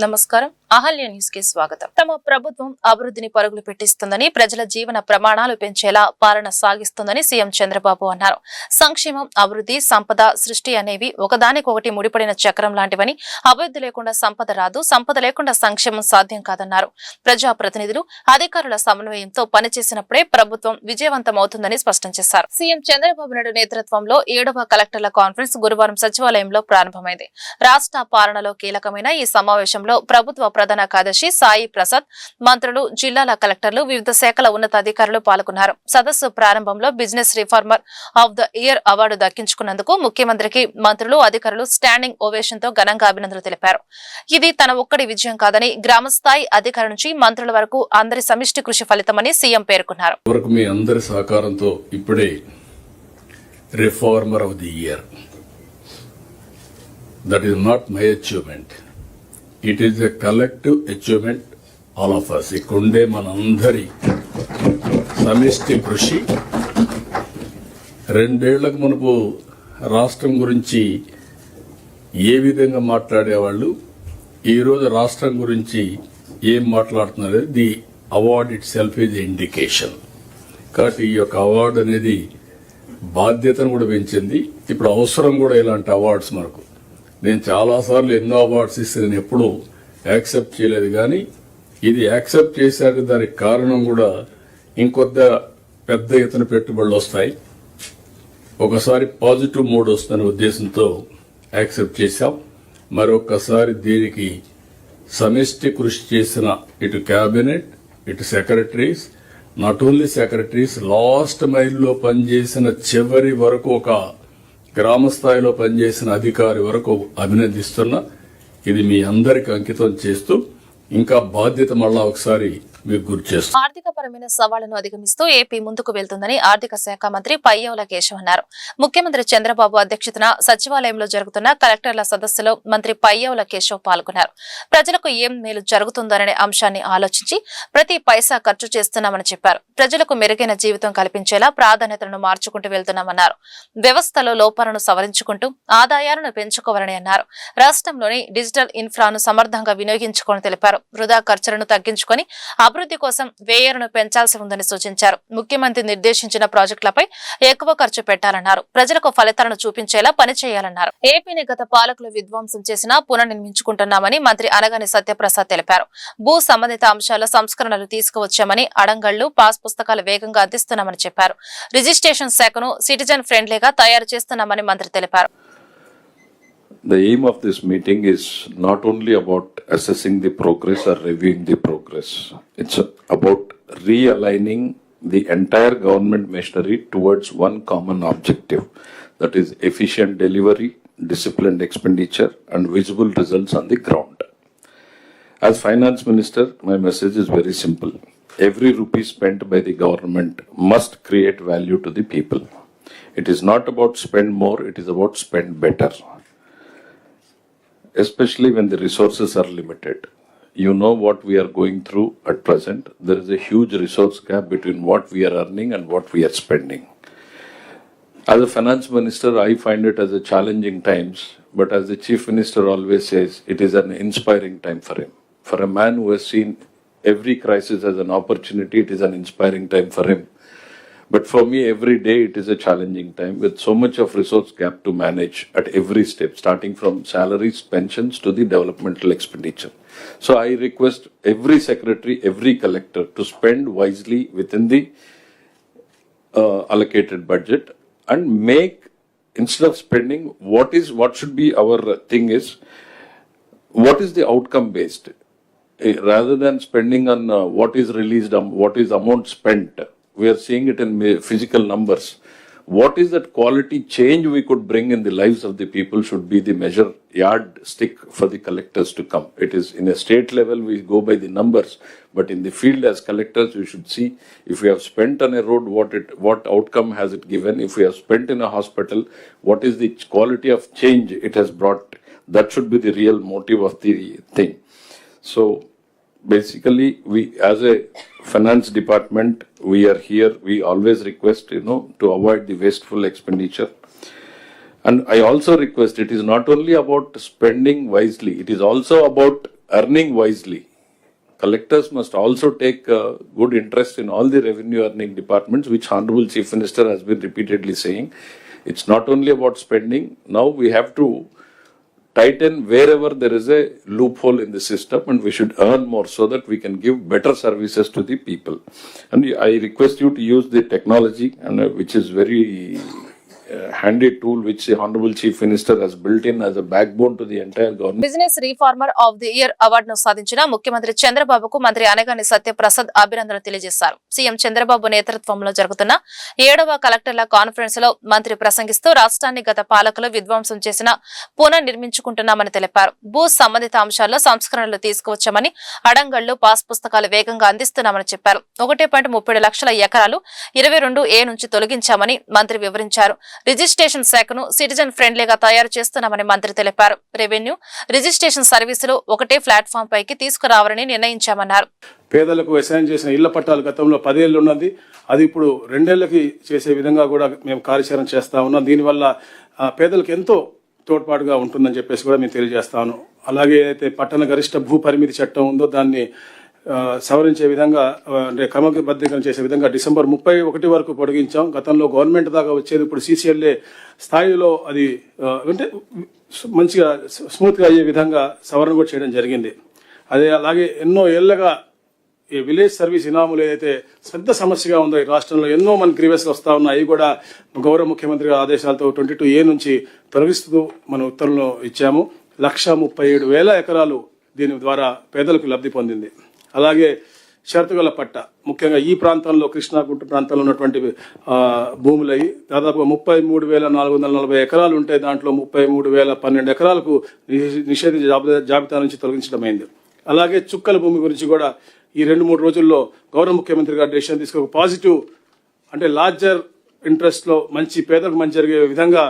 నమస్కారం. అహల్య న్యూస్ కి స్వాగతం. తమ ప్రభుత్వం అభివృద్ధిని పరుగులు పెట్టిస్తుందని, ప్రజల జీవన ప్రమాణాలు పెంచేలా పాలన సాగిస్తుందని సీఎం చంద్రబాబు అన్నారు. సంక్షేమం, అభివృద్ధి, సంపద సృష్టి అనేవి ఒకదానికొకటి ముడిపడిన చక్రం లాంటివని, అభివృద్ధి లేకుండా సంపద రాదు, సంపద లేకుండా సంక్షేమం సాధ్యం కాదన్నారు. ప్రజాప్రతినిధులు, అధికారుల సమన్వయంతో పనిచేసినప్పుడే ప్రభుత్వం విజయవంతమవుతుందని స్పష్టం చేశారు. సీఎం చంద్రబాబు నాయుడు నేతృత్వంలో 7వ కలెక్టర్ల కాన్ఫరెన్స్ గురువారం సచివాలయంలో ప్రారంభమైంది. రాష్ట్ర పాలనలో కీలకమైన ఈ సమావేశంలో ప్రభుత్వ ప్రధాన కార్యదర్శి సాయి ప్రసాద్, మంత్రులు, జిల్లాల కలెక్టర్లు, వివిధ శాఖల ఉన్నతాధికారులు పాల్గొన్నారు. సదస్సు ప్రారంభంలో business reformer of the year award దక్కించుకున్నందుకు ముఖ్యమంత్రికి మంత్రులు, అధికారులు స్టాండింగ్ ఓవేషన్ తో ఘనంగా అభినందనలు తెలిపారు. ఇది తన ఒక్కడి విజయం కాదని, గ్రామ స్థాయి అధికారుల నుంచి మంత్రుల వరకు అందరి సమిష్టి కృషి ఫలితమని సీఎం పేర్కొన్నారు. మీ అందరి సహకారంతో ఇప్పుడే reformer of the year, that is not my achievement, it is a collective achievement all of us. ఇక్కడుండే మనందరి సమిష్టి కృషి. 2 ఏళ్లకు మునుపు రాష్ట్రం గురించి ఏ విధంగా మాట్లాడేవాళ్ళు, ఈరోజు రాష్ట్రం గురించి ఏం మాట్లాడుతున్నారు, the award it self is indication. కాబట్టి ఈ యొక్క అవార్డు అనేది బాధ్యతను కూడా పెంచింది. ఇప్పుడు అవసరం కూడా ఇలాంటి అవార్డ్స్ మనకు. నేను చాలాసార్లు ఎన్నో అవార్డ్స్ ఇస్తే నేను ఎప్పుడూ యాక్సెప్ట్ చేయలేదు, కానీ ఇది యాక్సెప్ట్ చేశాక దానికి కారణం కూడా ఇంకొద్ద పెద్ద ఎత్తున పెట్టుబడులు వస్తాయి, ఒకసారి పాజిటివ్ మూడ్ వస్తున్న ఉద్దేశంతో యాక్సెప్ట్ చేశాం. మరొకసారి దీనికి సమిష్టి కృషి చేసిన ఇటు క్యాబినెట్, ఇటు secretaries, not only secretaries, last మైల్లో పనిచేసిన చివరి వరకు, ఒక గ్రామ స్థాయిలో పనిచేసిన అధికారి వరకు అభినందిస్తున్నా. ఇది మీ అందరికి అంకితం చేస్తూ ఇంకా బాధ్యత మళ్ళా ఒకసారి మీకు గుర్తు చేస్తాం. ఆర్థిక పరమైన సవాళ్లను అధిగమిస్తూ ఏపీ ముందుకు వెళ్తుందని ఆర్థిక శాఖ మంత్రి పయ్యావుల కేశవ్ అన్నారు. ముఖ్యమంత్రి చంద్రబాబు అధ్యక్షతన సచివాలయంలో జరుగుతున్న కలెక్టర్ల సదస్సులో మంత్రి పయ్యావుల కేశవ్ పాల్గొన్నారు. ప్రజలకు ఏం మేలు జరుగుతుందనే అంశాన్ని ఆలోచించి ప్రతి పైసా ఖర్చు చేస్తున్నామని చెప్పారు. ప్రజలకు మెరుగైన జీవితం కల్పించేలా ప్రాధాన్యతలను మార్చుకుంటూ వెళ్తున్నామన్నారు. వ్యవస్థలో లోపాలను సవరించుకుంటూ ఆదాయాలను పెంచుకోవాలని అన్నారు. రాష్ట్రంలోని డిజిటల్ ఇన్ఫ్రాను సమర్థంగా వినియోగించుకోవాలని తెలిపారు. వృధా ఖర్చులను తగ్గించుకొని అభివృద్ధి కోసం వ్యయాలను పెంచాల్సి ఉందని సూచించారు. ముఖ్యమంత్రి నిర్దేశించిన ప్రాజెక్టులపై ఎక్కువ ఖర్చు పెట్టాలన్నారు. ప్రజలకు ఫలితాలను చూపించేలా పనిచేయాలన్నారు. ఏపీని గత పాలకులు విధ్వంసం చేసినా పునర్నిర్మించుకుంటున్నామని మంత్రి అనగాని సత్యప్రసాద్ తెలిపారు. భూ సంబంధిత అంశాల సంస్కరణలు తీసుకువచ్చామని, అడంగళ్లు, పాస్ పుస్తకాలు వేగంగా అందిస్తున్నామని చెప్పారు. రిజిస్ట్రేషన్ శాఖను సిటిజన్ ఫ్రెండ్లీగా తయారు చేస్తున్నామని మంత్రి తెలిపారు. The aim of this meeting is not only about assessing the progress or reviewing the progress. It's about realigning the entire government machinery towards one common objective, that is efficient delivery, disciplined expenditure, and visible results on the ground. As Finance Minister, my message is very simple. Every rupee spent by the government must create value to the people. It is not about spend more, it is about spend better. Especially when the resources are limited. You know what we are going through at present. There is a huge resource gap between what we are earning and what we are spending. As a finance minister, I find it as a challenging times, but as the chief minister always says, it is an inspiring time for him. For a man who has seen every crisis as an opportunity, it is an inspiring time for him. But for me, every day it is a challenging time with so much of resource gap to manage at every step, starting from salaries, pensions to the developmental expenditure. So I request every secretary, every collector to spend wisely within the allocated budget and make, instead of spending, what should be our thing is, what is the outcome based? Rather than spending on what is released, what is amount spent, we are seeing it in physical numbers. What is that quality change we could bring in the lives of the people should be the measure yardstick for the collectors to come. It is in a state level we go by the numbers, but in the field as collectors we should see if we have spent on a road, what outcome has it given. If we have spent in a hospital, what is the quality of change it has brought. That should be the real motive of the thing. So basically, we as a finance department, we are here, we always request, to avoid the wasteful expenditure. And I also request, it is not only about spending wisely, it is also about earning wisely. Collectors must also take good interest in all the revenue earning departments, which Honorable Chief Minister has been repeatedly saying. It's not only about spending. Now we have to tighten wherever there is a loophole in the system, and we should earn more so that we can give better services to the people. And I request you to use the technology, and which is very handy tool which the Honorable Chief Minister has built in as a backbone to the entire government. Business reformer of the year అవార్డును సాధించిన ముఖ్యమంత్రి చంద్రబాబుకు మంత్రి అనగాని సత్యప్రసాద్ అభినందనలు తెలియజేశారు. CM Chandrababu నేతృత్వంలో జరుగుతున్న 7వ కలెక్టర్ల కాన్ఫరెన్స్ లో మంత్రి ప్రసంగిస్తూ రాష్ట్రాన్ని గత పాలకులు విధ్వంసం చేసిన పునర్నిర్మించుకుంటున్నామని తెలిపారు. భూ సంబంధిత అంశాల్లో సంస్కరణలు తీసుకువచ్చామని, అడంగళ్లు, పాస్ పుస్తకాలు వేగంగా అందిస్తున్నామని చెప్పారు. 1.37 లక్షల ఎకరాలు 22A నుంచి తొలగించామని మంత్రి వివరించారు. రిజిస్ట్రేషన్ శాఖను సిటిజన్ ఫ్రెండ్లీగా తయారు చేస్తున్నామని మంత్రి తెలిపారు. రెవెన్యూ రిజిస్ట్రేషన్ సర్వీసులు ఒకటే ప్లాట్ఫామ్ పైకి తీసుకురావాలని నిర్ణయించామన్నారు. పేదలకు అసైన్ చేసిన ఇళ్ల పట్టాలు గతంలో 10 ఏళ్లు ఉన్నది, అది ఇప్పుడు 2 ఏళ్లకి చేసే విధంగా కూడా మేము కార్యాచరణ చేస్తా ఉన్నాం. దీనివల్ల పేదలకు ఎంతో తోడ్పాటుగా ఉంటుందని చెప్పేసి కూడా మేము తెలియజేస్తాను. అలాగే అయితే పట్టణ గరిష్ట భూ పరిమితి చట్టం ఉందో దాన్ని సవరించే విధంగా, అంటే క్రమబద్ధీకరణ చేసే విధంగా డిసెంబర్ 31 వరకు పొడిగించాం. గతంలో గవర్నమెంట్ దాకా వచ్చేది ఇప్పుడు CCLA స్థాయిలో అది అంటే మంచిగా స్మూత్గా అయ్యే విధంగా సవరణ కూడా చేయడం జరిగింది. అదే అలాగే ఎన్నో ఏళ్లగా ఈ విలేజ్ సర్వీస్ ఇనాములు ఏదైతే పెద్ద సమస్యగా ఉందో ఈ రాష్ట్రంలో ఎన్నో మన గ్రీవెన్స్లు వస్తూ ఉన్నాయి, అవి కూడా గౌరవ ముఖ్యమంత్రి ఆదేశాలతో 22A నుంచి తొలగిస్తూ మన ఉత్తర్వులు ఇచ్చాము. 137,000 ఎకరాలు దీని ద్వారా పేదలకు లబ్ధి పొందింది. అలాగే షరతుగల పట్ట, ముఖ్యంగా ఈ ప్రాంతంలో కృష్ణా గుంట ప్రాంతంలో ఉన్నటువంటి భూములై దాదాపుగా 33,440 ఎకరాలు ఉంటే దాంట్లో 33,012 ఎకరాలకు నిషేధించే జాబితా నుంచి తొలగించడమైంది. అలాగే చుక్కల భూమి గురించి కూడా ఈ 2-3 రోజుల్లో గౌరవ ముఖ్యమంత్రి గారు డెసిషన్ తీసుకుని పాజిటివ్, అంటే లార్జర్ ఇంట్రెస్ట్ లో మంచి పేదలకు మంచి జరిగే విధంగా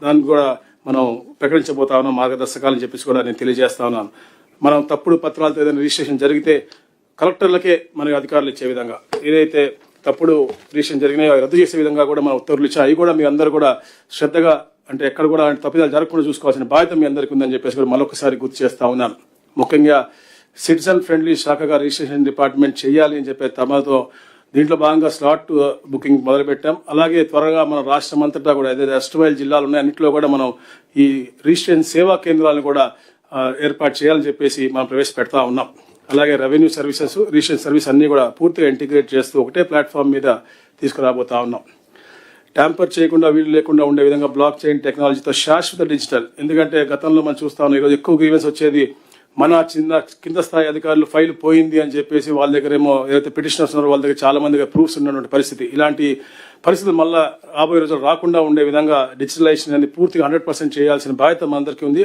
దాన్ని కూడా మనం ప్రకటించబోతా ఉన్నాం మార్గదర్శకాలని చెప్పేసి కూడా నేను తెలియజేస్తా ఉన్నాను. మనం తప్పుడు పత్రాలతో ఏదైనా రిజిస్ట్రేషన్ జరిగితే కలెక్టర్లకే మనకి అధికారులు ఇచ్చే విధంగా, ఏదైతే తప్పుడు రిజిస్ట్రేషన్ జరిగినాయో రద్దు చేసే విధంగా కూడా మనం ఉత్తర్వులు ఇచ్చాం. అవి కూడా మీ అందరూ కూడా శ్రద్ధగా, అంటే ఎక్కడ కూడా తప్పిదాలు జరగకుండా చూసుకోవాల్సిన బాధ్యత మీ అందరికీ ఉందని చెప్పేసి కూడా మరొకసారి గుర్తు చేస్తా ఉన్నాను. ముఖ్యంగా సిటిజన్ ఫ్రెండ్లీ శాఖగా రిజిస్ట్రేషన్ డిపార్ట్మెంట్ చేయాలి అని చెప్పే తమతో దీంట్లో భాగంగా స్లాట్ బుకింగ్ మొదలుపెట్టాం. అలాగే త్వరగా మన రాష్ట్రం అంతటా కూడా ఏదైతే అస్టమైల్ జిల్లాలు ఉన్నాయి అన్నింటిలో కూడా మనం ఈ రిజిస్ట్రేషన్ సేవా కేంద్రాలను కూడా ఏర్పాటు చేయాలని చెప్పేసి మనం ప్రవేశపెడతా ఉన్నాం. అలాగే రెవెన్యూ సర్వీసెస్, రిజిస్ట్రేషన్ సర్వీస్ అన్ని కూడా పూర్తిగా ఇంటిగ్రేట్ చేస్తూ ఒకటే ప్లాట్ఫామ్ మీద తీసుకురాబోతా ఉన్నాం. ట్యాంపర్ చేయకుండా, వీలు లేకుండా ఉండే విధంగా బ్లాక్ చైన్ టెక్నాలజీతో శాశ్వత డిజిటల్, ఎందుకంటే గతంలో మనం చూస్తా ఉన్నాం ఈరోజు ఎక్కువ గ్రీవెన్స్ వచ్చేది మన కింద స్థాయి అధికారులు ఫైల్ పోయింది అని చెప్పేసి వాళ్ళ దగ్గర ఏమో ఏదైతే పిటిషనర్స్ ఉన్నారో వాళ్ళ దగ్గర చాలా మందిగా ప్రూఫ్స్ ఉన్నటువంటి పరిస్థితి. ఇలాంటి పరిస్థితులు మళ్ళా రాబోయే రోజులు రాకుండా ఉండే విధంగా డిజిటలైజేషన్ అనేది పూర్తిగా 100% చేయాల్సిన బాధ్యత మనందరికీ ఉంది.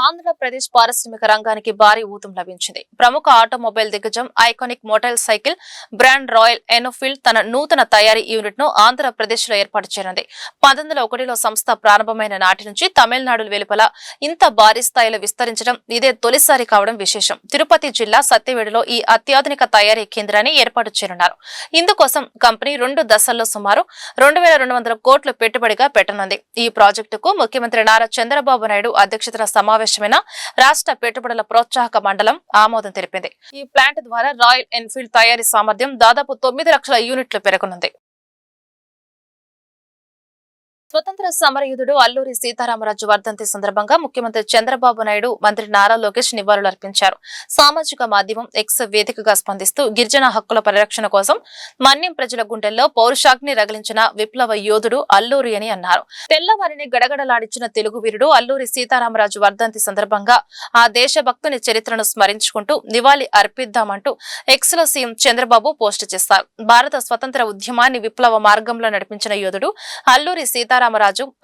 ఆంధ్రప్రదేశ్ పారిశ్రామిక రంగానికి భారీ ఊతం లభించింది. ప్రముఖ ఆటోమొబైల్ దిగ్గజం iconic motor cycle brand royal Enfield తన నూతన తయారీ యూనిట్ ను ఆంధ్రప్రదేశ్ లో ఏర్పాటు చేయనుంది. 1901లో సంస్థ ప్రారంభమైన నాటి నుంచి తమిళనాడు వెలుపల ఇంత భారీ స్థాయిలో విస్తరించడం ఇదే తొలిసారి కావడం విశేషం. తిరుపతి జిల్లా సత్యవేడులో ఈ అత్యాధునిక తయారీ కేంద్రాన్ని ఏర్పాటు చేయనున్నారు. ఇందుకోసం కంపెనీ 2 దశల్లో సుమారు 2,200 కోట్లు పెట్టుబడిగా పెట్టనుంది. ఈ ప్రాజెక్టుకు ముఖ్యమంత్రి నారా చంద్రబాబు నాయుడు అధ్యక్షతన సమావేశమైన రాష్ట్ర పెట్టుబడుల ప్రోత్సాహక మండలం ఆమోదం తెలిపింది. ఈ ప్లాంట్ ద్వారా రాయల్ ఎన్ఫీల్డ్ తయారీ సామర్థ్యం దాదాపు 9 లక్షల యూనిట్లు పెరగనుంది. స్వతంత్ర సమరయోధుడు అల్లూరి సీతారామరాజు వర్ధంతి సందర్భంగా ముఖ్యమంత్రి చంద్రబాబు నాయుడు, మంత్రి నారా లోకేష్ నివాళులర్పించారు. సామాజిక మాధ్యమం ఎక్స్ వేదికగా స్పందిస్తూ గిరిజన హక్కుల పరిరక్షణ కోసం మన్యం ప్రజల గుండెల్లో పౌరుషాగ్ని రగిలించిన విప్లవ యోధుడు అల్లూరి అని అన్నారు. తెల్లవారిని గడగడలాడించిన తెలుగు వీరుడు అల్లూరి సీతారామరాజు వర్ధంతి సందర్భంగా ఆ దేశభక్తుని చరిత్రను స్మరించుకుంటూ నివాళి అర్పిద్దామంటూ ఎక్స్ లో సీఎం చంద్రబాబు పోస్టు చేశారు. భారత స్వతంత్ర ఉద్యమాన్ని విప్లవ మార్గంలో నడిపించిన యోధుడు అల్లూరి సీతారామరాజు.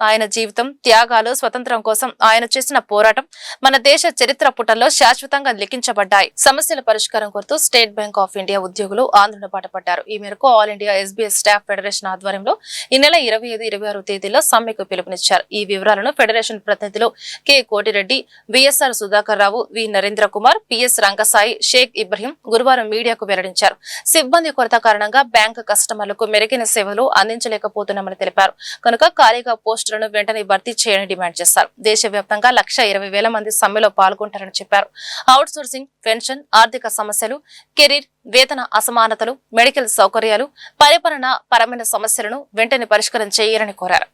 ఆయన జీవితం, త్యాగాలు, స్వతంత్రం కోసం ఆయన చేసిన పోరాటం మన దేశ చరిత్ర పుటల్లో శాశ్వతంగా లిఖించబడ్డాయి. సమస్యల పరిష్కారం కోరుతూ స్టేట్ బ్యాంక్ ఆఫ్ ఇండియా ఉద్యోగులు ఆందోళన బాటపడ్డారు. ఈ మేరకు all India SBS staff federation ఆధ్వర్యంలో ఈ నెల 25, 26 తేదీల్లో సమ్మెకు పిలుపునిచ్చారు. ఈ వివరాలను ఫెడరేషన్ ప్రతినిధులు కె కోటిరెడ్డి, బిఎస్ఆర్ సుధాకర్ రావు, వి నరేంద్ర కుమార్, పిఎస్ రంగసాయి, షేక్ ఇబ్రహీం గురువారం మీడియాకు వెల్లడించారు. సిబ్బంది కొరత కారణంగా బ్యాంక్ కస్టమర్లకు మెరుగైన సేవలు అందించలేకపోతున్నామని తెలిపారు. కనుక ఖాళీగా పోస్టులను వెంటనే భర్తీ చేయాలని డిమాండ్ చేశారు. దేశవ్యాప్తంగా 1,20,000 మంది సమ్మెలో పాల్గొంటారని చెప్పారు. అవుట్ సోర్సింగ్, పెన్షన్, ఆర్థిక సమస్యలు, కెరీర్, వేతన అసమానతలు, మెడికల్ సౌకర్యాలు, పరిపాలన పరమైన సమస్యలను వెంటనే పరిష్కారం చేయాలని కోరారు.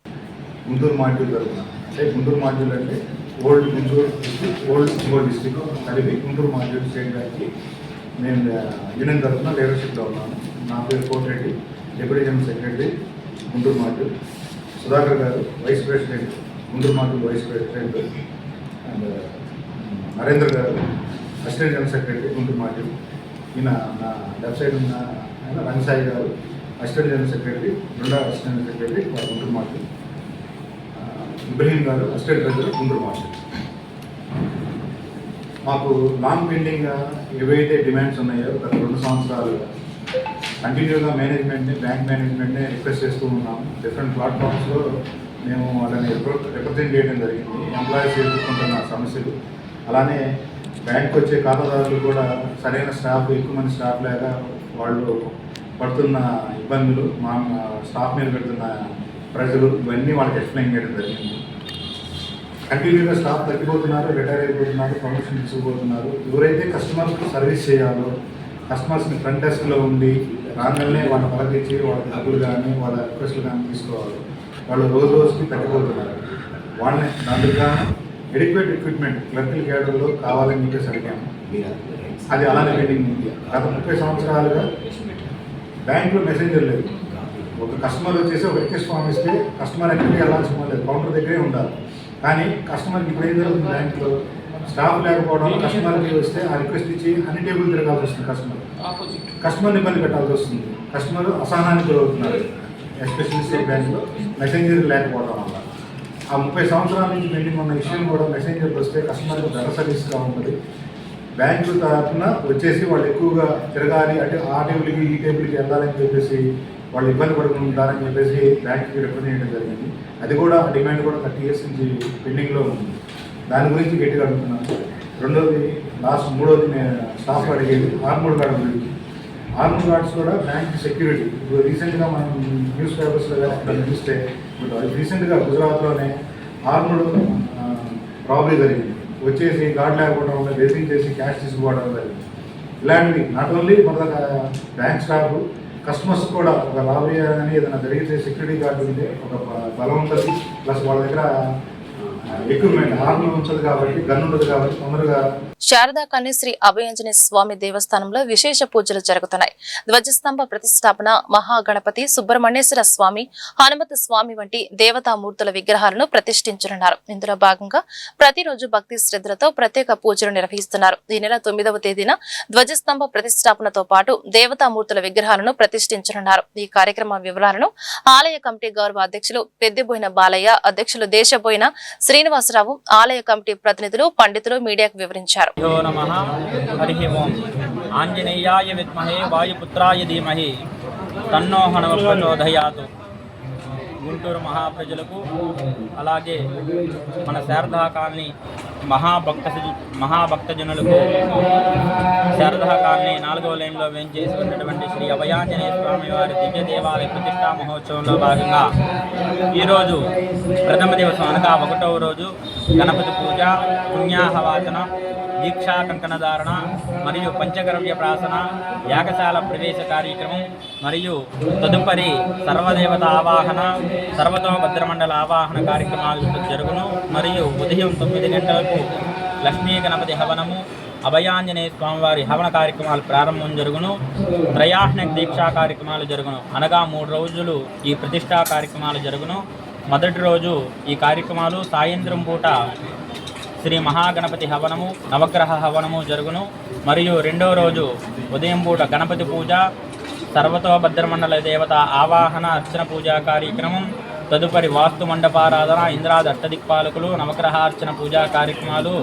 గుంటూరు మాడ్యూల్ తరఫున అంటే గుంటూరు మాడ్యూల్ అంటే old Guntur district, old Ongole district కలిపి గుంటూరు మాడ్యూల్ స్టేట్ గారికి నేను యూనియన్ తరఫున లీడర్షిప్లో ఉన్నాను. నా పేరు Kotireddy, deputy general secretary Guntur module. Sudhakar garu vice president, Guntur module vice president. And Narendra garu assistant general secretary Guntur module. ఈయన నా లెఫ్ట్ సైడ్ ఉన్న ఆయన Rangasai garu assistant general secretary, రెండో assistant secretary Guntur module. Ibrahim garu assistant treasurer Guntur module. మాకు లాంగ్ పెండింగ్గా ఏవైతే డిమాండ్స్ ఉన్నాయో గత 2 సంవత్సరాలుగా కంటిన్యూగా మేనేజ్మెంట్ని, బ్యాంక్ మేనేజ్మెంట్ని రిక్వెస్ట్ చేస్తూ ఉన్నాము. డిఫరెంట్ ప్లాట్ఫామ్స్లో మేము వాళ్ళని రిప్రజెంట్ చేయడం జరిగింది. ఎంప్లాయీస్ ఎదుర్కొంటున్న సమస్యలు, అలానే బ్యాంక్కి వచ్చే ఖాతాదారులు కూడా సరైన స్టాఫ్, ఎక్కువ మంది స్టాఫ్ లేక వాళ్ళు పడుతున్న ఇబ్బందులు, మా స్టాఫ్ మీద పెడుతున్న ప్రజలు, ఇవన్నీ వాళ్ళకి ఎక్స్ప్లెయిన్ చేయడం జరిగింది. కంటిన్యూగా స్టాఫ్ తగ్గిపోతున్నారు, రిటైర్ అయిపోతున్నారు, ప్రమోషన్ తీసుకుపోతున్నారు. ఎవరైతే కస్టమర్స్కి సర్వీస్ చేయాలో, కస్టమర్స్ని ఫ్రంట్ డెస్క్లో ఉండి రాగానే వాళ్ళని పలకరించి వాళ్ళ డబ్బులు కానీ వాళ్ళ రిక్వెస్ట్లు కానీ తీసుకోవాలి, వాళ్ళు రోజు రోజుకి తగ్గిపోతున్నారు. వాళ్ళని దాంట్లో ఎడిక్వేట్ ఎక్విప్మెంట్ క్లర్కల్ క్యాడర్లో కావాలని చెప్పేసి అడిగాము. అది అలానే పెండింగ్ ఉంది. గత 30 సంవత్సరాలుగా బ్యాంకులో మెసేంజర్ లేదు. ఒక కస్టమర్ వచ్చేసి ఒక రిక్వెస్ట్ ఫామ్ ఇస్తే కస్టమర్ ఎక్కడికి వెళ్ళాల్సిన లేదు, కౌంటర్ దగ్గరే ఉండాలి. కానీ కస్టమర్కి ఇప్పుడు ఏం జరుగుతుంది, బ్యాంకులో స్టాఫ్ లేకపోవడం, కస్టమర్కి వస్తే ఆ రిక్వెస్ట్ ఇచ్చి అన్ని టేబుల్ తిరగాల్సి వస్తుంది. కస్టమర్ని ఇబ్బంది పెట్టాల్సి వస్తుంది. కస్టమర్ అసహనానికి గురవుతున్నారు, ఎస్పెషల్లీ స్టేట్ బ్యాంకులో మెసేంజర్ లేకపోవడం వల్ల. ఆ 30 సంవత్సరాల నుంచి పెండింగ్ ఉన్న విషయం కూడా మెసేంజర్కి వస్తే కస్టమర్కి బెటర్ సర్వీస్గా ఉంటుంది. బ్యాంకు తరఫున వచ్చేసి వాళ్ళు ఎక్కువగా తిరగాలి, అంటే ఆ టేబుల్కి ఈ టేబుల్కి వెళ్ళాలని చెప్పేసి వాళ్ళు ఇబ్బంది పడుతుంటారని చెప్పేసి బ్యాంక్కి రిప్రజెంట్ చేయడం జరిగింది. అది కూడా డిమాండ్ కూడా 30 years నుంచి పెండింగ్లో ఉంది. దాని గురించి గట్టిగా అడుగుతున్నాను. రెండోది, మూడోది నేను స్టాఫ్ అడిగేది ఆర్మూడ్ గార్డ్ గురించి. ఆర్మూడ్ గార్డ్స్ కూడా బ్యాంక్ సెక్యూరిటీ. ఇప్పుడు రీసెంట్గా మనం న్యూస్ పేపర్స్లో అక్కడ చూస్తే, రీసెంట్గా గుజరాత్లోనే ఆర్మూడ్ రాబరీ జరిగింది. వచ్చేసి గార్డ్ లేకపోవడం వల్ల రేసింగ్ చేసి క్యాష్ తీసుకోవడం జరిగింది. ఇలాంటివి నాట్ ఓన్లీ మన బ్యాంక్ స్టాఫ్, కస్టమర్స్ కూడా ఒక రాబరీ అని ఏదైనా జరిగితే సెక్యూరిటీ గార్డు ఉంటే ఒక బలం ఉంటుంది. ప్లస్ వాళ్ళ దగ్గర ఎక్విప్మెంట్ ఆర్మీ ఉంటుంది కాబట్టి, గన్ ఉంటుంది కాబట్టి తొందరగా. శారదా కన్యశ్రీ అభయాంజనేయ స్వామి దేవస్థానంలో విశేష పూజలు జరుగుతున్నాయి. ధ్వజస్తంభ ప్రతిష్టాపన, మహాగణపతి, సుబ్రహ్మణ్యేశ్వర స్వామి, హనుమత స్వామి వంటి దేవతామూర్తుల విగ్రహాలను ప్రతిష్ఠించనున్నారు. ఇందులో భాగంగా ప్రతిరోజు భక్తి శ్రద్ధలతో ప్రత్యేక పూజలు నిర్వహిస్తున్నారు. ఈ నెల 9వ తేదీన ధ్వజస్తంభ ప్రతిష్టాపనతో పాటు దేవతామూర్తుల విగ్రహాలను ప్రతిష్ఠించనున్నారు. ఈ కార్యక్రమ వివరాలను ఆలయ కమిటీ గౌరవ అధ్యక్షులు పెద్దిబోయిన బాలయ్య, అధ్యక్షులు దేశబోయిన శ్రీనివాసరావు, ఆలయ కమిటీ ప్రతినిధులు, పండితులు మీడియాకు వివరించారు. ఆంజనేయాయ విద్మహే వాయుపుత్రాయ ధీమహి తన్నో హనుమత్ ప్రచోదయాత్. గుంటూరు మహాప్రజలకు, అలాగే మన శారదా కాలనీ మహాభక్తజనులకు, శారదా కాలనీ 4వ లైన్లో వేంచేసి ఉన్నటువంటి శ్రీ అభయాంజనేయ స్వామి వారి దివ్య దేవాలయ ప్రతిష్టా మహోత్సవంలో భాగంగా ఈరోజు ప్రథమ దివసం అనగా 1వ రోజు గణపతి పూజ, పుణ్యాహవాచన, దీక్షా కంకణధారణ మరియు పంచగవ్య ప్రాసన, యాగశాల ప్రవేశ కార్యక్రమం మరియు తదుపరి సర్వదేవత ఆవాహన, సర్వతోభద్రమండల ఆవాహన కార్యక్రమాలు జరుగును. మరియు ఉదయం 9 గంటలకు లక్ష్మీ గణపతి హవనము, అభయాంజనేయ స్వామివారి హవన కార్యక్రమాలు ప్రారంభం జరుగును. త్రయాహ్న దీక్షా కార్యక్రమాలు జరుగును. అనగా 3 రోజులు ఈ ప్రతిష్టా కార్యక్రమాలు జరుగును. మొదటి రోజు ఈ కార్యక్రమాలు సాయంత్రం పూట శ్రీ మహాగణపతి హవనము, నవగ్రహ హవనము జరుగును. మరియు రెండవ రోజు ఉదయం పూట గణపతి పూజ, సర్వతోభద్రమండల దేవత ఆవాహన అర్చన పూజా కార్యక్రమం, తదుపరి వాస్తు మండపారాధన, ఇంద్రాది అష్టదిక్పాలకులు, నవగ్రహార్చన పూజా కార్యక్రమాలు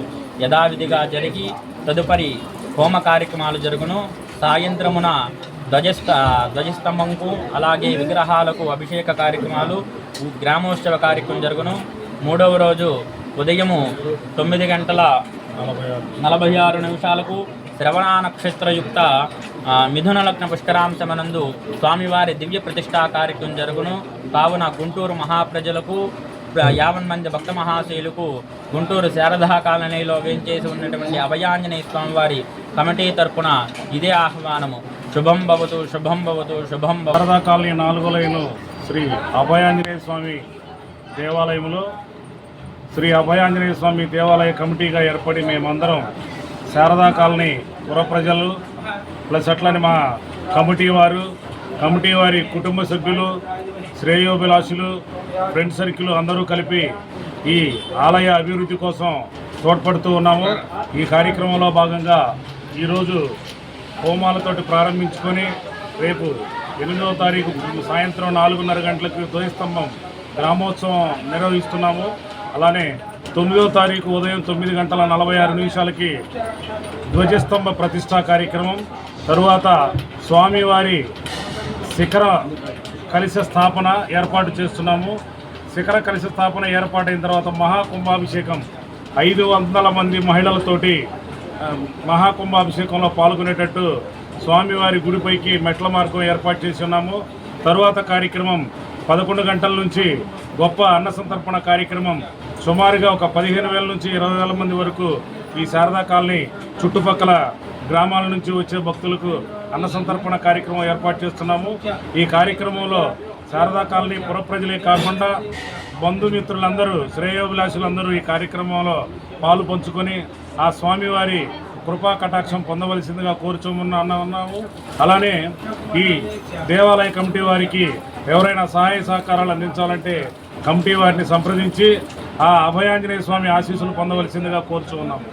యథావిధిగా జరిగి తదుపరి హోమ కార్యక్రమాలు జరుగును. సాయంత్రమున ధ్వజస్తంభంకు అలాగే విగ్రహాలకు అభిషేక కార్యక్రమాలు, గ్రామోత్సవ కార్యక్రమం జరుగును. మూడవ రోజు ఉదయము 9 గంటల 46 నిమిషాలకు శ్రవణ నక్షత్రయుక్త మిథున లగ్న పుష్కరాంశమనందు స్వామివారి దివ్య ప్రతిష్టా కార్యక్రమం జరుగును. కావున గుంటూరు మహాప్రజలకు 50 మంది భక్త మహాశయులకు గుంటూరు శారదా కాలనీలో వేంచేసి ఉన్నటువంటి అభయాంజనేయ స్వామివారి కమిటీ తరపున ఇదే ఆహ్వానము. శుభం భవతు, శుభం భవతు, శుభం భవతు. శారదా కాలనీ 4వ లైను శ్రీ అభయాంజనేయ స్వామి దేవాలయంలో శ్రీ అభయాంజనేయ స్వామి దేవాలయ కమిటీగా ఏర్పడి మేమందరం శారదా కాలనీ పుర ప్రజలు ప్లస్ అట్లని మా కమిటీ వారి కుటుంబ సభ్యులు, శ్రేయోభిలాషులు, ఫ్రెండ్ సర్కిల్ అందరూ కలిపి ఈ ఆలయ అభివృద్ధి కోసం తోడ్పడుతూ ఉన్నాము. ఈ కార్యక్రమంలో భాగంగా ఈరోజు హోమాలతోటి ప్రారంభించుకొని రేపు 8వ తారీఖు సాయంత్రం 4:30 గంటలకు ధ్వజస్తంభం గ్రామోత్సవం నిర్వహిస్తున్నాము. అలానే 9వ తారీఖు ఉదయం 9:46 ధ్వజస్తంభ ప్రతిష్టా కార్యక్రమం, తరువాత స్వామివారి శిఖర కలశ స్థాపన ఏర్పాటు చేస్తున్నాము. శిఖర కలశ స్థాపన ఏర్పాటైన తర్వాత మహాకుంభాభిషేకం 500 మంది మహిళలతోటి మహాకుంభాభిషేకంలో పాల్గొనేటట్టు స్వామివారి గుడిపైకి మెట్ల మార్గం ఏర్పాటు చేసి ఉన్నాము. తరువాత కార్యక్రమం 11 గంటల నుంచి గొప్ప అన్న సంతర్పణ కార్యక్రమం. సుమారుగా ఒక 15,000 నుంచి 20,000 మంది వరకు ఈ శారదా కాలనీ చుట్టుపక్కల గ్రామాల నుంచి వచ్చే భక్తులకు అన్న సంతర్పణ కార్యక్రమం ఏర్పాటు చేస్తున్నాము. ఈ కార్యక్రమంలో శారదా కాలనీ పుర ప్రజలే కాకుండా బంధుమిత్రులందరూ, శ్రేయోభిలాషులందరూ ఈ కార్యక్రమంలో పాలు పంచుకొని ఆ స్వామివారి కృపా కటాక్షం పొందవలసిందిగా కోరుచున్నాము. అలానే ఈ దేవాలయ కమిటీ వారికి ఎవరైనా సహాయ సహకారాలు అందించాలంటే కమిటీ వారిని సంప్రదించి ఆ అభయాంజనేయ స్వామి ఆశీస్సులు పొందవలసిందిగా కోరుచున్నాము.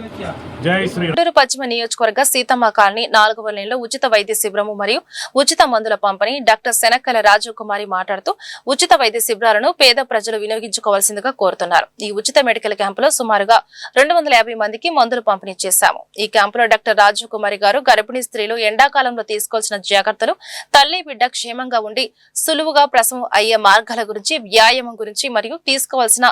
జై శ్రీ. గుంటూరు పశ్చిమ నియోజకవర్గ సీతమ్మ కాలనీ 4వ లైన్లో ఉచిత వైద్య శిబిరము మరియు ఉచిత మందుల పంపిణీ. డాక్టర్ శనక్కల రాజు కుమారి మాట్లాడుతూ ఉచిత వైద్య శిబిరాలను పేద ప్రజలు వినియోగించుకోవాల్సిందిగా కోరుతున్నారు. ఈ ఉచిత మెడికల్ క్యాంపులో సుమారుగా 250 మందికి మందులు పంపిణీ చేశాము. ఈ క్యాంపులో డాక్టర్ రాజు కుమారి గారు గర్భిణీ స్త్రీలు ఎండాకాలంలో తీసుకోవాల్సిన జాగ్రత్తలు, తల్లి బిడ్డ క్షేమంగా ఉండి సులువుగా ప్రసవం అయ్యే మార్గాల గురించి, వ్యాయామం గురించి మరియు తీసుకోవాల్సిన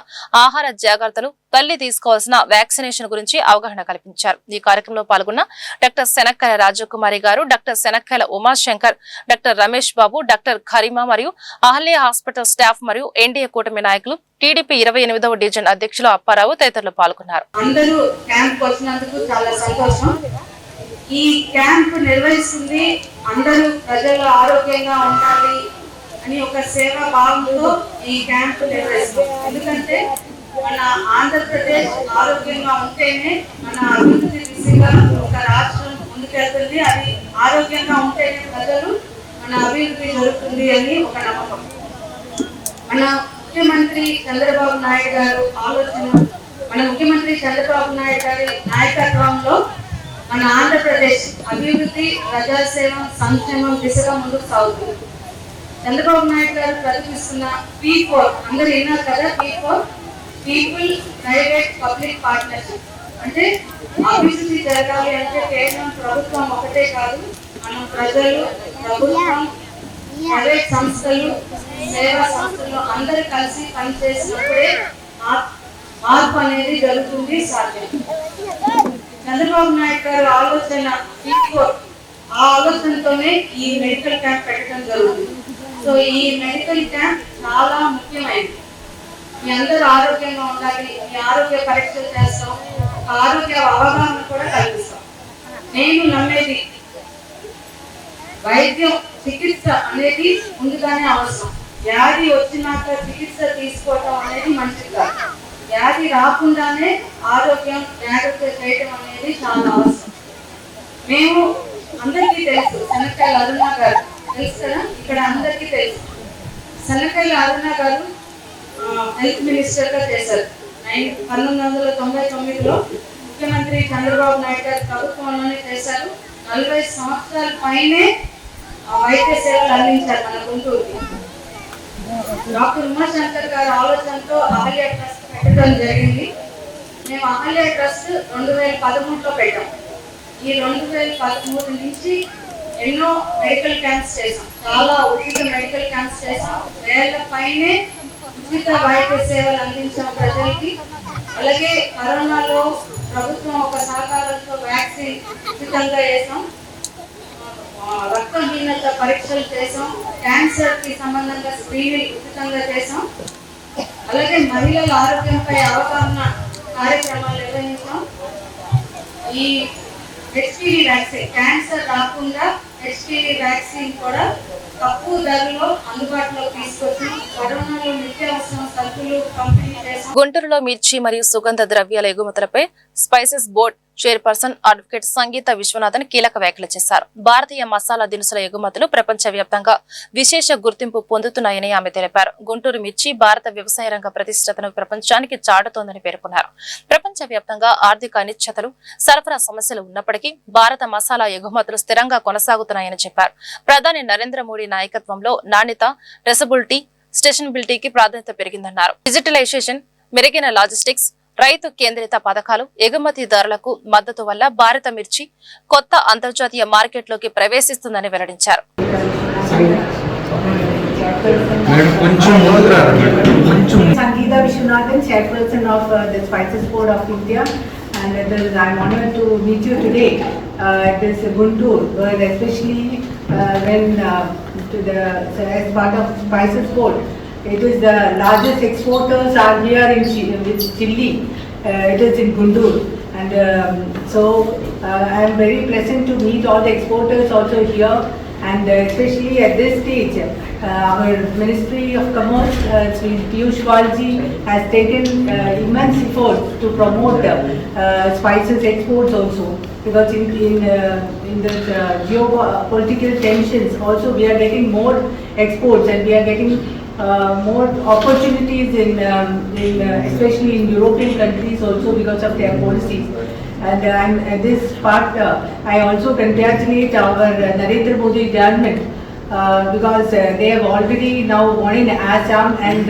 ఆహార జాగ్రత్తలు, తల్లి తీసుకోవాల్సిన వ్యాక్సినేషన్ గురించి అవగాహన కల్పించారు. ఈ కార్యక్రమంలో పాల్గొన్న డాక్టర్ శనక్కల రాజకుమారి గారు, doctor శనక్కల Umashankar, doctor Ramesh Babu, doctor ఖరీమా మరియు అహల్య హాస్పిటల్ స్టాఫ్ మరియు ఎన్డీఏ కూటమి నాయకులు, టీడీపీ 28వ డివిజన్ అధ్యక్షులు అప్పారావు తదితరులు పాల్గొన్నారు. అందరూ క్యాంప్ వచ్చినందుకు చాలా సంతోషం. ఈ క్యాంప్ నిర్వహిస్తుంది అందరూ ప్రజలు ఆరోగ్యంగా ఉండాలి అని ఒక సేవా భావంతో ఈ క్యాంప్ నిర్వహిస్తుంది. ఎందుకంటే మన ఆంధ్రప్రదేశ్ ఆరోగ్యంగా ఉంటేనే మన అభివృద్ధి దిశగా ఒక రాష్ట్రం ముందుకెళ్తుంది. అది ఆరోగ్యంగా ఉంటేనే ప్రజలు మన అభివృద్ధి జరుగుతుంది అని ఒక నమ్మకం. మన ముఖ్యమంత్రి చంద్రబాబు నాయుడు గారు ఆలోచన, మన ముఖ్యమంత్రి చంద్రబాబు నాయుడు గారి నాయకత్వంలో మన ఆంధ్రప్రదేశ్ అభివృద్ధి, ప్రజాసేవ, సంక్షేమం దిశగా ముందుకు సాగుతుంది. చంద్రబాబు నాయుడు గారు ప్రతిపిస్తున్న P4 అందరూ విన్నారు కదా, P4 people private public partnership. అంటే అభివృద్ధి జరగాలి అంటే కేవలం ప్రభుత్వం ఒకటే కాదు, మనం ప్రజలు, ప్రభుత్వం, ప్రైవేట్ సంస్థలు, సేవా సంస్థలు అందరూ కలిసి పనిచేసినప్పుడే మార్పు అనేది జరుగుతుంది, సాధ్యం. చంద్రబాబు నాయుడు గారు ఆలోచన P4, ఆ ఆలోచనతోనే ఈ మెడికల్ క్యాంప్ పెట్టడం జరుగుతుంది. సో ఈ మెడికల్ క్యాంప్ చాలా ముఖ్యమైనది. మీ అందరూ ఆరోగ్యంగా ఉండాలి, మీ ఆరోగ్య పరీక్షలు చేస్తాం, ఆరోగ్య అవగాహన కూడా కల్పిస్తాం. నేను నమ్మేది వైద్యం, చికిత్స అనేది ముందుగానే అవసరం. వ్యాధి వచ్చినాక చికిత్స తీసుకోవటం అనేది మంచిది కాదు. వ్యాధి రాకుండానే ఆరోగ్యం జాగ్రత్త చేయటం అనేది చాలా అవసరం. మేము అందరికీ తెలుసు, శనక్కల అరుణ గారు తెలుసు కదా, ఇక్కడ అందరికీ తెలుసు. శనక్కల అరుణ గారు హెల్త్ మినిస్టర్ గా చేశారు. 1999లో ముఖ్యమంత్రి చంద్రబాబు నాయుడు గారు ప్రభుత్వంలోనే చేశారు. 40 సంవత్సరాల పైనే వైద్య సేవలు అందించారు మన గుంటూరుకి. డాక్టర్ ఉమాశంకర్ గారి ఆలోచనతో అహల్య ట్రస్ట్ పెట్టడం జరిగింది. మేము అహల్య ట్రస్ట్ 2013లో పెట్టాం. ఈ 2013 నుంచి ఎన్నో మెడికల్ క్యాంప్స్ చేసాం, చాలా ఉచిత మెడికల్ క్యాంప్స్ చేసాం. 1000 పైనే ఉచిత వైద్య సేవలు అందించాం ప్రజలకి. అలాగే కరోనాలో ప్రభుత్వం ఒక సహకారంతో వ్యాక్సిన్ ఉచితంగా వేసాం, రక్తహీనత పరీక్షలు చేసాం, క్యాన్సర్ కి సంబంధంగా స్క్రీనింగ్ ఉచితంగా చేసాం, అలాగే మహిళల ఆరోగ్యంపై అవగాహన కార్యక్రమాలు నిర్వహించాం. ఈ హెచ్పివి వ్యాక్సిన్ క్యాన్సర్ రాకుండా హెచ్పివి వ్యాక్సిన్ కూడా తక్కువ ధరలో అందుబాటులో తీసుకొచ్చాం. కరోనాలో నిత్యావసర సరుకులు పంపిణీ చేసాం. గుంటూరులో మిర్చి మరియు సుగంధ ద్రవ్యాల ఎగుమతులపై స్పైసెస్ బోర్డ్ చైర్పర్సన్ అడ్వకేట్ సంగీత విశ్వనాథన్ కీలక వ్యాఖ్యలు చేశారు. భారతీయ మసాలా దినుసుల ఎగుమతులు ప్రపంచవ్యాప్తంగా విశేష గుర్తింపు పొందుతున్నాయని ఆమె తెలిపారు. గుంటూరు మిర్చి భారత వ్యవసాయ రంగ ప్రతిష్టతను ప్రపంచానికి చాటుతోందని పేర్కొన్నారు. ప్రపంచవ్యాప్తంగా ఆర్థిక అనిశ్చితలు, సరఫరా సమస్యలు ఉన్నప్పటికీ భారత మసాలా ఎగుమతులు స్థిరంగా కొనసాగుతున్నాయని చెప్పారు. ప్రధాని నరేంద్ర మోడీ నాయకత్వంలో నాణ్యత, ట్రెసబిలిటీ, స్టేషనబిలిటీకి ప్రాధాన్యత పెరిగిందన్నారు. డిజిటలైజేషన్, మెరుగైన లాజిస్టిక్స్, రైతు కేంద్రిత పథకాలు, ఎగుమతిదారులకు మద్దతు వల్ల భారత మిర్చి కొత్త అంతర్జాతీయ మార్కెట్లోకి ప్రవేశిస్తుందని వెల్లడించారు. Sangeeta Vishwanathan, chairperson of the Spices Board of India, and I'm honored to meet you today at this Guntur, where especially when as part of Spices Board, it is the largest exporters are here in Chile. It is in Guntur, and so I am very pleasant to meet all the exporters also here, and especially at this stage, our Ministry of Commerce, Sri Piyush Goyal has taken immense effort to promote spices exports also, because in the geopolitical tensions also we are getting more exports, and we are getting more opportunities in especially in European countries also because of their policies. And at this part, I also congratulate our Narendra Modi government because they have already now won in Assam and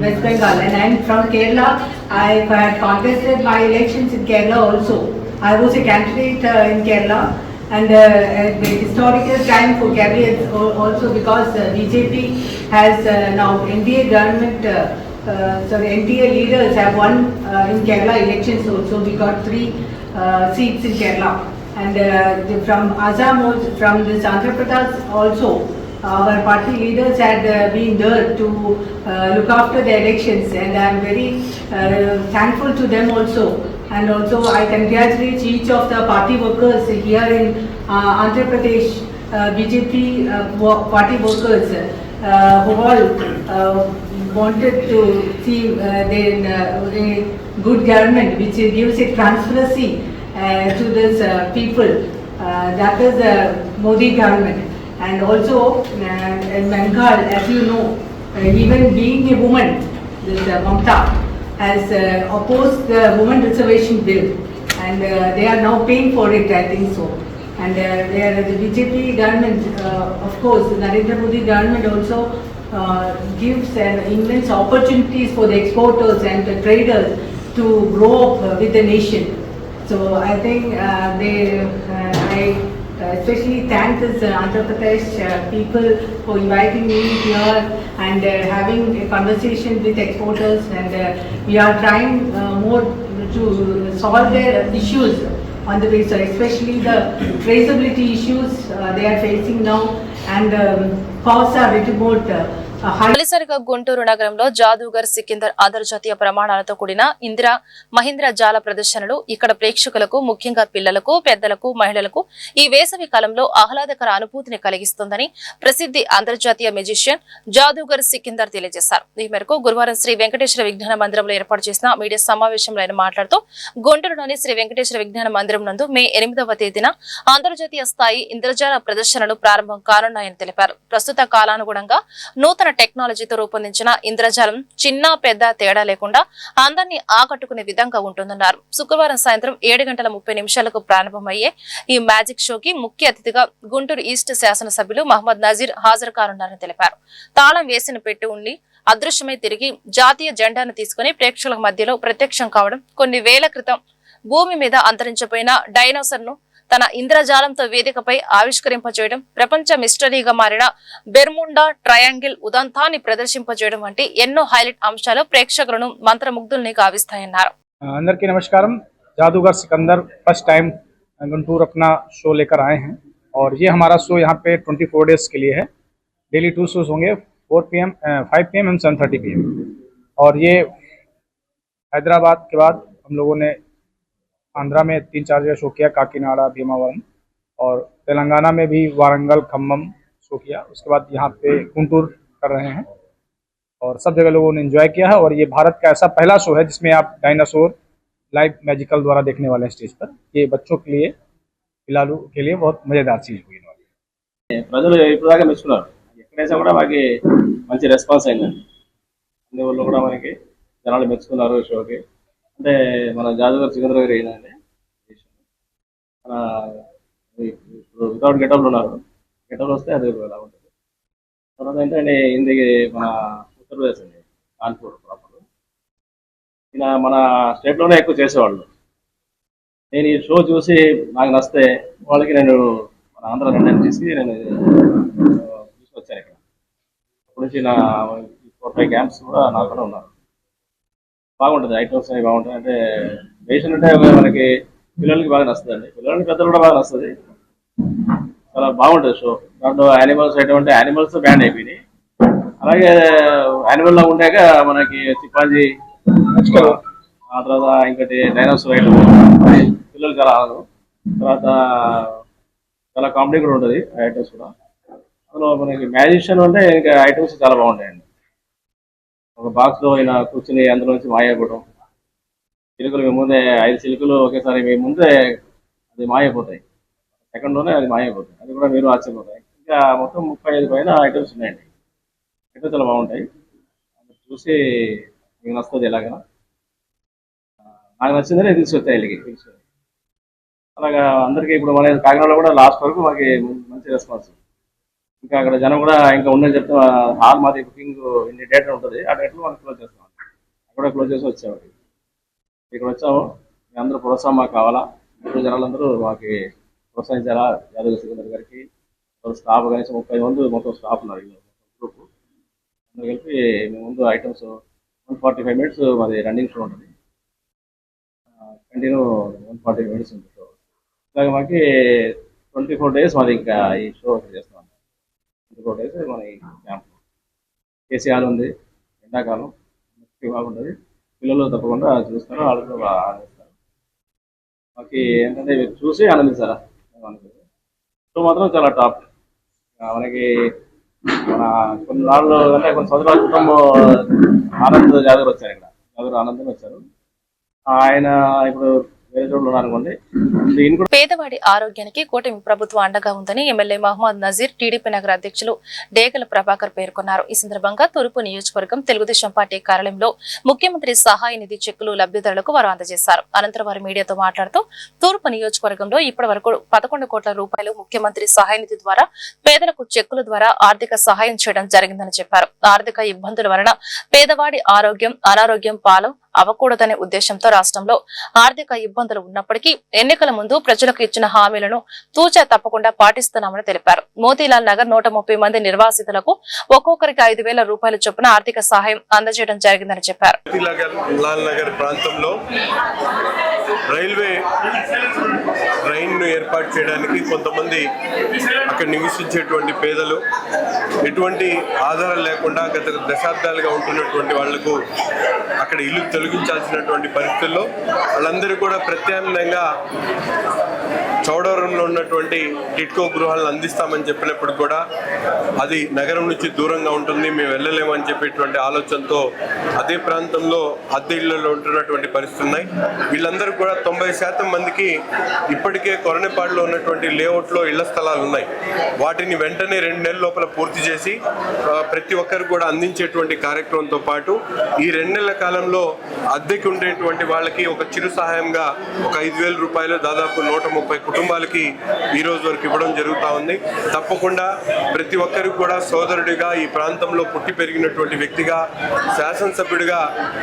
West Bengal. And I am from Kerala. I had contested my elections in Kerala also. I was a candidate in Kerala. And the historical time for Kerala also because BJP has now NDA government, NDA leaders have won in Kerala elections also. We got 3 seats in Kerala. And from Assam, from this Andhra Pradesh also, our party leaders had been there to look after the elections, and I am very thankful to them also. And also I congratulate each of the party workers here in Andhra Pradesh, BJP party workers who all wanted to see a good government which gives a transparency to this people. That is Modi government. And also in Bengal, as you know, even being a woman, this Mamata has opposed the women reservation bill, and they are now paying for it, I think so. And the BJP government, of course, the Narendra Modi government also gives immense opportunities for the exporters and the traders to grow up with the nation. So I think I especially thank this Andhra Pradesh people for inviting me here and having a conversation with exporters, and we are trying more to solve their issues on the way, so especially the traceability issues they are facing now, and costs are little more తొలిసారిగా గుంటూరు నగరంలో జాదూగర్ సికిందర్ అంతర్జాతీయ ప్రమాణాలతో కూడిన ఇందిరా మహీంద్ర జాల ప్రదర్శనలు ఇక్కడ ప్రేక్షకులకు, ముఖ్యంగా పిల్లలకు, పెద్దలకు, మహిళలకు ఈ వేసవి కాలంలో ఆహ్లాదకర అనుభూతిని కలిగిస్తుందని ప్రసిద్ధి అంతర్జాతీయ మెజిషియన్ జాదూగర్ సికిందర్ తెలియజేశారు. ఈ మేరకు గురువారం శ్రీ వెంకటేశ్వర విజ్ఞాన మందిరంలో ఏర్పాటు చేసిన మీడియా సమావేశంలో ఆయన మాట్లాడుతూ గుంటూరులోని శ్రీ వెంకటేశ్వర విజ్ఞాన మందిరం నందు మే 8వ తేదీన అంతర్జాతీయ స్థాయి ఇంద్రజాల ప్రదర్శనలు ప్రారంభం కానున్నాయని తెలిపారు. ప్రస్తుత కాలానుగుణంగా నూతన టెక్నాలజీతో రూపొందించిన ఇంద్రజాలం చిన్న పెద్ద తేడా లేకుండా అందరినీ ఆకట్టుకునే విధంగా ఉంటుందన్నారు. శుక్రవారం సాయంత్రం 7:30 ప్రారంభమయ్యే ఈ మ్యాజిక్ షోకి ముఖ్య అతిథిగా గుంటూరు ఈస్ట్ శాసనసభ్యులు మహమ్మద్ నజీర్ హాజరు కానున్నారని తెలిపారు. తాళం వేసిన పెట్టి ఉండి అదృశ్యమై తిరిగి జాతీయ జెండాను తీసుకుని ప్రేక్షకుల మధ్యలో ప్రత్యక్షం కావడం, కొన్ని వేల క్రితం భూమి మీద అంతరించిపోయిన డైనోసర్ ను తన ఇంద్రజాలంతో వేదికపై ఆవిష్కరింపజేయడం, ప్రపంచ మిస్టరీగా మారిన బెర్ముండా ట్రయాంగిల్ ఉదంతాన్ని ప్రదర్శింపజేయడం వంటి ఎన్నో హైలైట్ అంశాలు ప్రేక్షకులను మంత్రముగ్ధుల్ని గావిస్తాయన్నారు. అందరికీ నమస్కారం. जादूगर सिकंदर फर्स्ट टाइम गुंटूर अपना शो लेकर आए हैं और ये हमारा शो यहाँ पे 24 डेज के लिए है। डेली 2 शोज होंगे 4 PM 5 PM एंड 7:30 PM। और ये हैदराबाद के बाद हम लोगों ने आंध्रा में 3-4 जगह शो किया, काकीनाडा, भीमावरम, और तेलंगाना में भी वारंगल, खम्मम शो किया। उसके बाद यहाँ पे गुंटूर कर रहे हैं और सब जगह लोगों ने एंजॉय किया है। और ये भारत का ऐसा पहला शो है जिसमें आप डायनासोर लाइव मैजिकल द्वारा देखने वाले हैं स्टेज पर। ये बच्चों के लिए, పిల్లలు के लिए बहुत मजेदार चीज हुई। ప్రజలు ఇప్పటిదాకా మెచ్చుకున్నారు. ఎక్కడైనా కూడా మనకి మంచి రెస్పాన్స్ అయిందండి. అన్ని ఊళ్ళో కూడా మనకి జనాలు మెచ్చుకున్నారు షోకి. అంటే మన జాదూగర్ సికందర్ గారు అయినండి మన ఇప్పుడు వితౌట్ గెటప్లు ఉన్నారు. గెటప్లు వస్తే అది ఎలా ఉంటుంది. తర్వాత ఏంటంటే ఇది మన ఉత్తరప్రదేశ్ అండి, కాన్పూర్ ప్రాపర్. ఈయన మన స్టేట్లోనే ఎక్కువ చేసేవాళ్ళు. నేను ఈ షో చూసి నాకు నచ్చితే వాళ్ళకి నేను మన ఆంధ్ర నిర్ణయం తీసి నేను తీసుకొచ్చాను ఇక్కడ. అప్పటి నుంచి నా 4-5 క్యాంప్స్ కూడా నాతో ఉన్నారు. బాగుంటుంది, ఐటమ్స్ అవి బాగుంటాయి. అంటే బేషన్ అంటే మనకి పిల్లలకి బాగా నచ్చుతుంది అండి, పిల్లలకి పెద్దలు కూడా బాగా నచ్చుతుంది. చాలా బాగుంటుంది షో. దాంట్లో యానిమల్స్ ఐటమ్ అంటే యానిమల్స్ బ్యాండ్ అయిపోయినాయి. అలాగే యానిమల్లో ఉండాక మనకి చిపాజీ, ఆ తర్వాత ఇంకటి డైనోసార్ ఐటమ్ పిల్లలు చాలా ఆనందం. తర్వాత చాలా కామెడీ కూడా ఉంటుంది ఐటమ్స్ కూడా. అందులో మనకి మ్యాజిషియన్ అంటే ఇంకా ఐటమ్స్ చాలా బాగుంటాయండి. ఒక బాక్స్లో ఆయన కూర్చుని అందులో నుంచి మాయైపోవడం, చిలుకలు మేము ముందే 5 చిలుకలు ఒకేసారి మేము ముందే అది మాయైపోతాయి, సెకండ్లోనే అది మాయైపోతాయి. అది కూడా మీరు ఆశ్చర్యపోతాయి. ఇంకా మొత్తం 35 పైన ఐటమ్స్ ఉన్నాయండి. ఐటమ్స్ చాలా బాగుంటాయి. చూసి మీకు నచ్చుతుంది. ఎలాగైనా నాకు నచ్చిందని తీసుకొచ్చాయి వీళ్ళకి తీసుకొని. అలాగా అందరికీ ఇప్పుడు మన కాకినాడలో కూడా లాస్ట్ వరకు మాకు మంచి రెస్పాన్స్. ఇంకా అక్కడ జనం కూడా ఇంకా ఉందని చెప్తే హాల్ మాది బుకింగ్ ఇన్ని డేట్ ఉంటుంది, ఆ డేట్లో మనం క్లోజ్ చేస్తాం. అక్కడ క్లోజ్ చేసి వచ్చాము. ఇక్కడ వచ్చాము, మీ అందరూ ప్రోత్సాహం మాకు కావాలా. ఇప్పుడు జనాలందరూ మాకు ప్రోత్సహించాలా. యాదవ్ సికందర్ గారికి స్టాఫ్ కనీసం 30 మంది మొత్తం స్టాఫ్ ఉన్నారు. గ్రూప్ అందరూ కలిపి మేము ముందు ఐటమ్స్ 145 మినిట్స్ మాది రన్నింగ్ షో ఉంటుంది. కంటిన్యూ 140 మినిట్స్ ఉంటుంది షో. ఇలాగ మాకు 24 డేస్ మాది ఇంకా ఈ షో చేస్తాం. 24 డేస్ మన ఈ క్యాంప్. కేసీఆర్ ఉంది, ఎండాకాలం బాగుంటుంది. పిల్లలు తప్పకుండా చూస్తారు, వాళ్ళు కూడా బాగా ఆనందిస్తారు. మాకు ఏంటంటే చూసి ఆనందిస్తారా షో మాత్రం చాలా టాప్. మనకి మన కొన్ని నాళ్ళు అంటే కొన్ని సంవత్సరాల క్రితం ఆనంద్ జాదవ్ వచ్చారు, ఇక్కడ జాదవ్ ఆనందం వచ్చారు. ఆయన ఇప్పుడు వేరే చోట్ల ఉన్నారనుకోండి. పేదవాడి ఆరోగ్యానికి కూటమి ప్రభుత్వం అండగా ఉందని ఎమ్మెల్యే మహమ్మద్ నజీర్ టీడీపీ నగర అధ్యక్షులు డేగల ప్రభాకర్ పేర్కొన్నారు. ఈ సందర్భంగా తూర్పు నియోజకవర్గం తెలుగుదేశం పార్టీ కార్యాలయంలో ముఖ్యమంత్రి సహాయ నిధి చెక్కులు లబ్ధిదారులకు వారు అందజేశారు. అనంతరం వారు మీడియాతో మాట్లాడుతూ తూర్పు నియోజకవర్గంలో ఇప్పటి వరకు 11 కోట్ల రూపాయలు ముఖ్యమంత్రి సహాయ నిధి ద్వారా పేదలకు చెక్కుల ద్వారా ఆర్థిక సహాయం చేయడం జరిగిందని చెప్పారు. ఆర్థిక ఇబ్బందుల వలన పేదవాడి ఆరోగ్యం అనారోగ్యం పాలు అవ్వకూడదనే ఉద్దేశంతో రాష్ట్రంలో ఆర్థిక ఇబ్బందులు ఉన్నప్పటికీ ఎన్నికల ముందు ప్రజలకు ఇచ్చిన హామీలను తూచా తప్పకుండా పాటిస్తున్నామని తెలిపారు. మోతీలాల్ నగర్ 130 మంది నిర్వాసితులకు ఒక్కొక్కరికి 5,000 రూపాయల చొప్పున ఆర్థిక సహాయం అందజేయడం జరిగిందని చెప్పారు. లాల్ నగర్ ప్రాంతంలో రైల్వే ట్రైన్ ను ఏర్పాటు చేయడానికి కొంతమంది అక్కడ నివసించేటువంటి పేదలు ఎటువంటి ఆధారం లేకుండా గత దశాబ్దాలుగా ఉంటున్నటువంటి వాళ్లకు అక్కడ ఇల్లు తొలగించాల్సినటువంటి పరిస్థితుల్లో వాళ్ళందరూ కూడా ప్రత్యామ్నాయంగా చౌడవరంలో ఉన్నటువంటి టిట్కో గృహాలను అందిస్తామని చెప్పినప్పుడు కూడా అది నగరం నుంచి దూరంగా ఉంటుంది, మేము వెళ్ళలేమని చెప్పేటువంటి ఆలోచనతో అదే ప్రాంతంలో అద్దె ఇళ్లలో ఉంటున్నటువంటి పరిస్థితులు ఉన్నాయి. వీళ్ళందరూ కూడా 90% మందికి ఇప్పటికే కొరనేపాడులో ఉన్నటువంటి లేఅవుట్లో ఇళ్ల స్థలాలు ఉన్నాయి. వాటిని వెంటనే 2 నెలల లోపల పూర్తి చేసి ప్రతి ఒక్కరు కూడా అందించేటువంటి కార్యక్రమంతో పాటు ఈ 2 నెలల కాలంలో అద్దెకి ఉండేటువంటి వాళ్ళకి ఒక చిరు సహాయంగా ఒక 5,000 రూపాయలు దాదాపు 130 కుటుంబాలకి ఈ రోజు వరకు ఇవ్వడం జరుగుతూ ఉంది. తప్పకుండా ప్రతి ఒక్కరు కూడా సోదరుడిగా ఈ ప్రాంతంలో పుట్టి పెరిగినటువంటి వ్యక్తిగా శాసనసభ్యుడిగా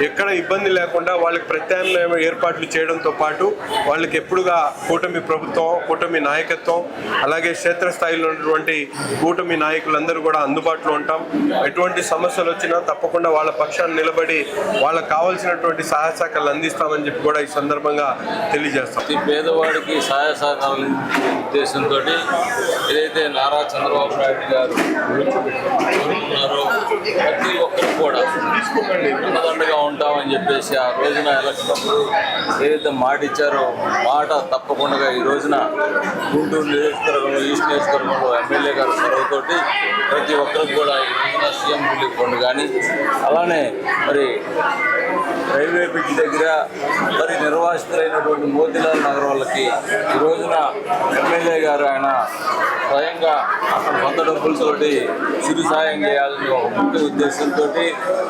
ఎక్కడ ఇబ్బంది లేకుండా వాళ్ళకి ప్రత్యామ్నాయ ఏర్పాట్లు చేయడంతో పాటు వాళ్ళకి ఎప్పుడుగా కూటమి ప్రభుత్వం, కూటమి నాయకత్వం, అలాగే క్షేత్రస్థాయిలో ఉన్నటువంటి కూటమి నాయకులందరూ కూడా అందుబాటులో ఉంటాం. ఎటువంటి సమస్యలు వచ్చినా తప్పకుండా వాళ్ళ పక్షాన్ని నిలబడి వాళ్ళకు కావాల్సినటువంటి సహాయ సహకారాలు అందిస్తామని చెప్పి కూడా ఈ సందర్భంగా తెలియజేస్తాం. ప్రతి పేదవాడికి సహాయ సహకారాల ఉద్దేశంతో ఏదైతే నారా చంద్రబాబు నాయుడు గారు కోరుకున్నారో ప్రతి ఒక్కరు కూడా అండదండగా ఉంటామని చెప్పేసి ఆ రోజున ఎలక్షన్ ఏదైతే మాట ఇచ్చారో మాట తప్పకుండా ఈ రోజున గుంటూరు నియోజకవర్గంలో, ఈస్ట్ నియోజకవర్గంలో ఎమ్మెల్యే గారు చొరవతోటి ప్రతి ఒక్కరికి కూడా ఈ రోజున సీఎం రిలీఫ్ ఫండ్ కానీ అలానే మరి రైల్వే బ్రిడ్జ్ దగ్గర మరి నిర్వాసితులైనటువంటి మోతీలాల్ నగర్ వాళ్ళకి ఈ రోజున ఎమ్మెల్యే గారు ఆయన స్వయంగా అక్కడ కొంత డబ్బులతోటి చిరు సాయం చేయాలని ఒక ముఖ్య ఉద్దేశంతో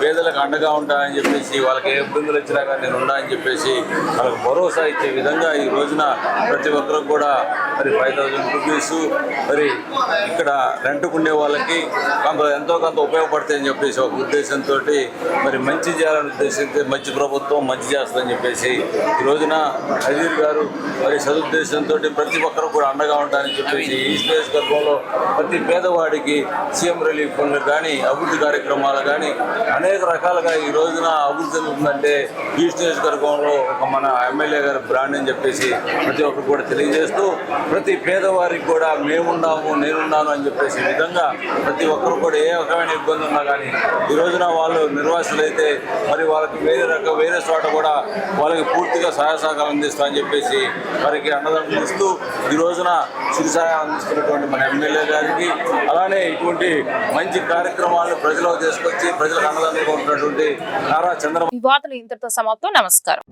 పేదలకు అండగా ఉంటానని చెప్పేసి వాళ్ళకి ఏ ఇబ్బందులు వచ్చినా కానీ నేను ఉన్నా అని చెప్పేసి వాళ్ళకి భరోసా ఇచ్చే విధంగా ఈ రోజున ప్రతి ఒక్కరికి కూడా మరి 5,000 రూపీస్ మరి ఇక్కడ రెంట్కుండే వాళ్ళకి ఎంతో కొంత ఉపయోగపడతాయని చెప్పేసి ఒక ఉద్దేశంతో మరి మంచి చేయాలని ఉద్దేశంతో మంచి ప్రభుత్వం మంచి చేస్తుందని చెప్పేసి ఈ రోజున అజీర్ గారు మరి సదుద్దేశంతో ప్రతి ఒక్కరు కూడా అండగా ఉంటారని చెప్పేసి ఈ నియోజకవర్గంలో ప్రతి పేదవాడికి సీఎం రిలీఫ్ ఫండ్ కానీ అభివృద్ధి కార్యక్రమాలు కానీ అనేక రకాలుగా ఈ రోజున అభివృద్ధి జరుగుతుందంటే ఈస్ట్ నియోజకవర్గంలో ఒక మన ఎమ్మెల్యే గారి బ్రాండ్ అని చెప్పేసి ప్రతి ఒక్కరు కూడా తెలియజేస్తూ ప్రతి పేదవారికి కూడా మేమున్నాము, నేనున్నాను అని చెప్పేసి విధంగా ప్రతి ఒక్కరు కూడా ఏ రకమైన ఇబ్బంది ఉన్నా కానీ ఈ రోజున వాళ్ళు నిర్వాసితులైతే మరి వాళ్ళకి వేరే చోట కూడా వాళ్ళకి పూర్తిగా సహాయ సహకారం అందిస్తామని చెప్పేసి వారికి అండదండలు ఇస్తూ ఈ రోజున చిరు సహాయం అందిస్తున్నటువంటి మన ఎమ్మెల్యే గారికి అలానే ఇటువంటి మంచి కార్యక్రమాలను ప్రజలకు తీసుకొచ్చి ప్రజలకు అండదండగా ఉన్నటువంటి నారా చంద్రబాబు. ఈ వార్తలు ఇంతటితో సమాప్తం. నమస్కారం.